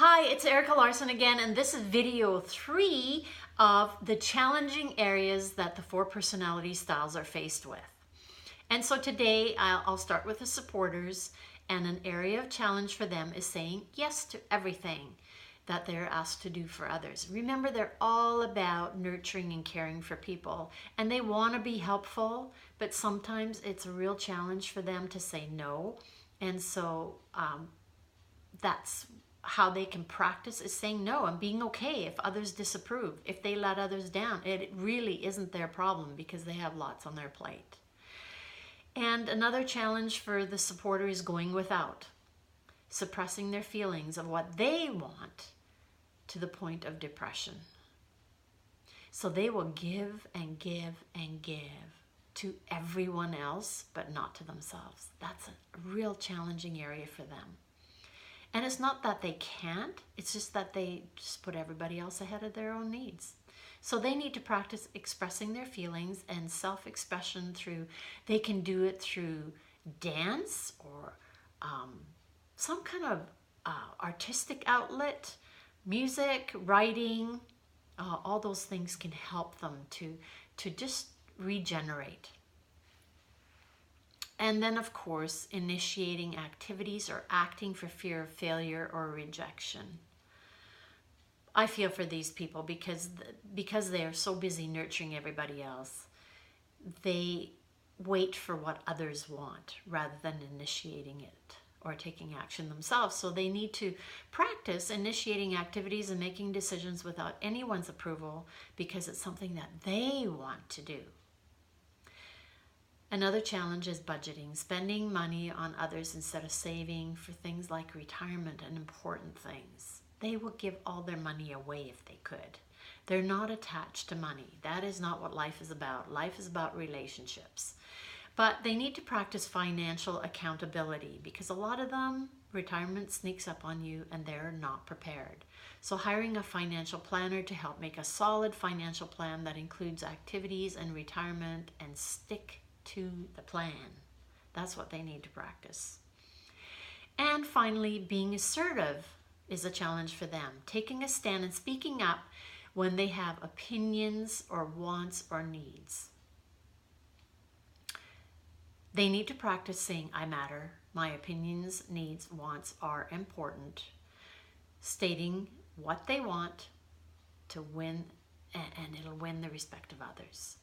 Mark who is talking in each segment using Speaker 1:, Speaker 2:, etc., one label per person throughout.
Speaker 1: Hi, it's Erika Larsson again, and this is video 3 of the challenging areas that the 4 personality styles are faced with. And so today I'll start with the supporters, and an area of challenge for them is saying yes to everything that they're asked to do for others. Remember, they're all about nurturing and caring for people, and they want to be helpful, but sometimes it's a real challenge for them to say no. And so that's how they can practice, is saying no and being okay if others disapprove. If they let others down, it really isn't their problem because they have lots on their plate. And another challenge for the supporter is going without, suppressing their feelings of what they want to the point of depression. So they will give and give and give to everyone else, but not to themselves. That's a real challenging area for them. And it's not that they can't, it's just that they just put everybody else ahead of their own needs. So they need to practice expressing their feelings and self-expression through, they can do it through dance or some kind of artistic outlet, music, writing, all those things can help them to just regenerate. And then, of course, initiating activities or acting for fear of failure or rejection. I feel for these people because they are so busy nurturing everybody else. They wait for what others want rather than initiating it or taking action themselves. So they need to practice initiating activities and making decisions without anyone's approval because it's something that they want to do. Another challenge is budgeting, spending money on others instead of saving for things like retirement and important things. They will give all their money away if they could. They're not attached to money. That is not what life is about. Life is about relationships. But they need to practice financial accountability because a lot of them, retirement sneaks up on you and they're not prepared. So hiring a financial planner to help make a solid financial plan that includes activities and retirement and stick to the plan. That's what they need to practice. And finally, being assertive is a challenge for them. Taking a stand and speaking up when they have opinions or wants or needs. They need to practice saying, I matter. My opinions, needs, wants are important. Stating what they want to win, and it'll win the respect of others.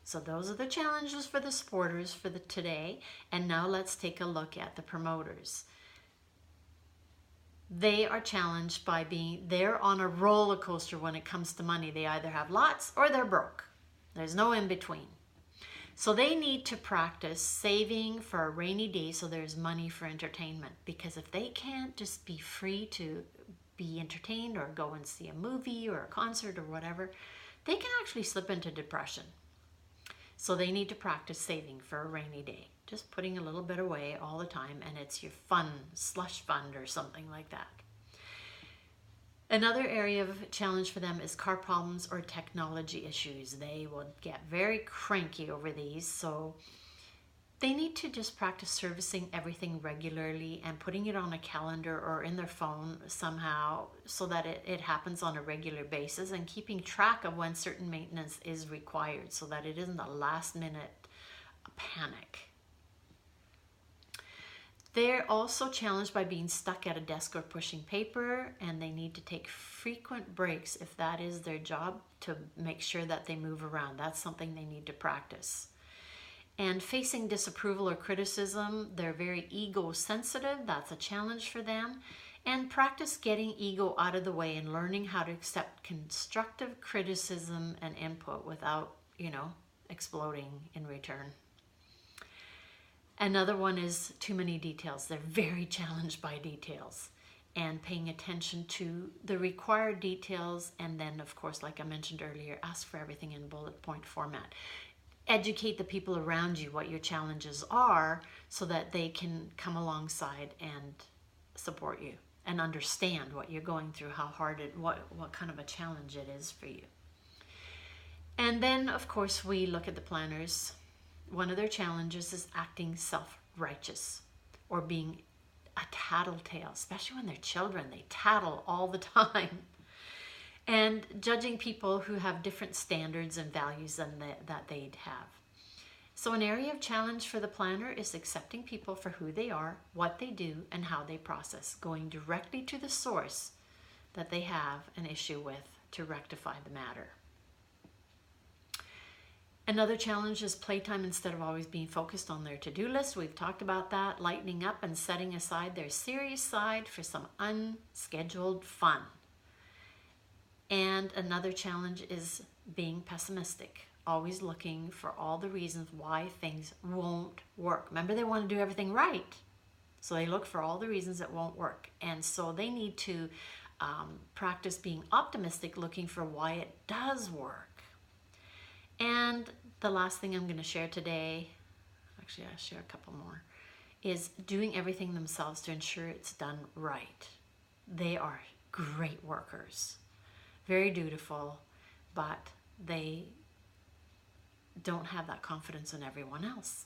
Speaker 1: So those are the challenges for the supporters for today. And now let's take a look at the promoters. They are challenged by they're on a roller coaster when it comes to money. They either have lots or they're broke. There's no in between. So they need to practice saving for a rainy day so there's money for entertainment. Because if they can't just be free to be entertained or go and see a movie or a concert or whatever, they can actually slip into depression. So they need to practice saving for a rainy day. Just putting a little bit away all the time, and it's your slush fund or something like that. Another area of challenge for them is car problems or technology issues. They will get very cranky over these, so they need to just practice servicing everything regularly and putting it on a calendar or in their phone somehow so that it happens on a regular basis, and keeping track of when certain maintenance is required so that it isn't a last minute panic. They're also challenged by being stuck at a desk or pushing paper, and they need to take frequent breaks if that is their job to make sure that they move around. That's something they need to practice. And facing disapproval or criticism, they're very ego sensitive. That's a challenge for them. And practice getting ego out of the way and learning how to accept constructive criticism and input without, exploding in return. Another one is too many details. They're very challenged by details and paying attention to the required details. And then, of course, like I mentioned earlier, ask for everything in bullet point format. Educate the people around you what your challenges are so that they can come alongside and support you and understand what you're going through, how hard what kind of a challenge it is for you. And then, of course, we look at the planners. One of their challenges is acting self-righteous or being a tattletale, especially when they're children. They tattle all the time. And judging people who have different standards and values than that they'd have. So an area of challenge for the planner is accepting people for who they are, what they do, and how they process, going directly to the source that they have an issue with to rectify the matter. Another challenge is playtime instead of always being focused on their to-do list. We've talked about that, lightening up and setting aside their serious side for some unscheduled fun. And another challenge is being pessimistic, always looking for all the reasons why things won't work. Remember, they want to do everything right, so they look for all the reasons it won't work. And so they need to practice being optimistic, looking for why it does work. And the last thing I'm going to share today, actually I'll share a couple more, is doing everything themselves to ensure it's done right. They are great workers, very dutiful, but they don't have that confidence in everyone else.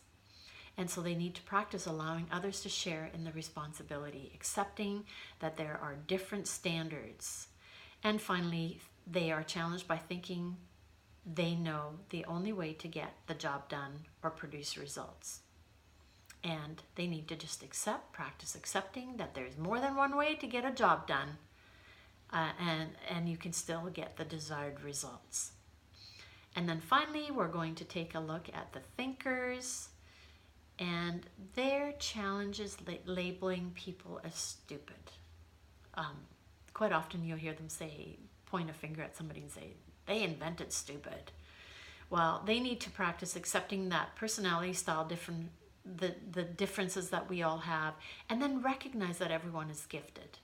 Speaker 1: And so they need to practice allowing others to share in the responsibility, accepting that there are different standards. And finally, they are challenged by thinking they know the only way to get the job done or produce results. And they need to just practice accepting that there's more than one way to get a job done, and you can still get the desired results. And then finally, we're going to take a look at the thinkers and their challenges labeling people as stupid. Quite often you'll hear them point a finger at somebody and say, they invented stupid. Well, they need to practice accepting that personality style, the differences that we all have, and then recognize that everyone is gifted.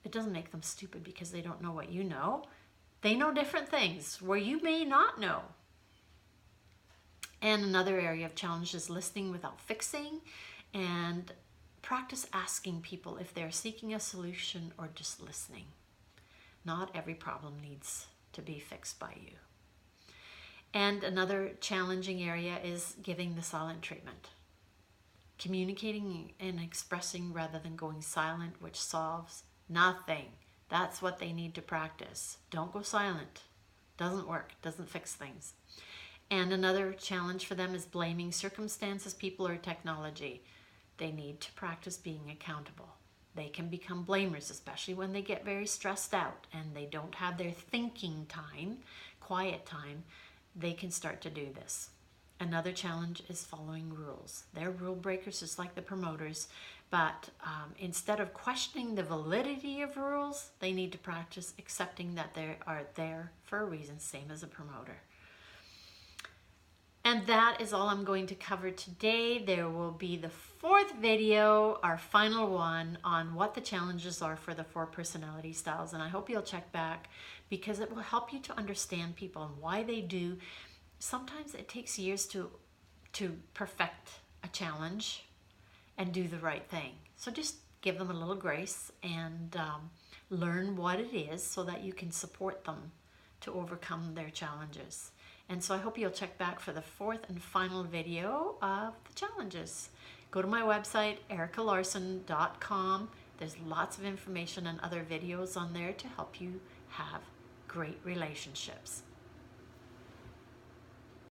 Speaker 1: It doesn't make them stupid because they don't know what you know. They know different things where you may not know. And another area of challenge is listening without fixing, and practice asking people if they're seeking a solution or just listening. Not every problem needs to be fixed by you. And another challenging area is giving the silent treatment. Communicating and expressing rather than going silent, which solves nothing. That's what they need to practice. Don't go silent. Doesn't work. Doesn't fix things. And another challenge for them is blaming circumstances, people, or technology. They need to practice being accountable. They can become blamers, especially when they get very stressed out and they don't have their thinking time, quiet time. They can start to do this. Another challenge is following rules. They're rule breakers just like the promoters, but instead of questioning the validity of rules, they need to practice accepting that they are there for a reason, same as a promoter. And that is all I'm going to cover today. There will be the fourth video, our final one, on what the challenges are for the 4 personality styles. And I hope you'll check back because it will help you to understand people and why they do. Sometimes it takes years to perfect a challenge and do the right thing. So just give them a little grace and learn what it is so that you can support them to overcome their challenges. And so I hope you'll check back for the 4th and final video of the challenges. Go to my website, erikalarson.com. There's lots of information and other videos on there to help you have great relationships.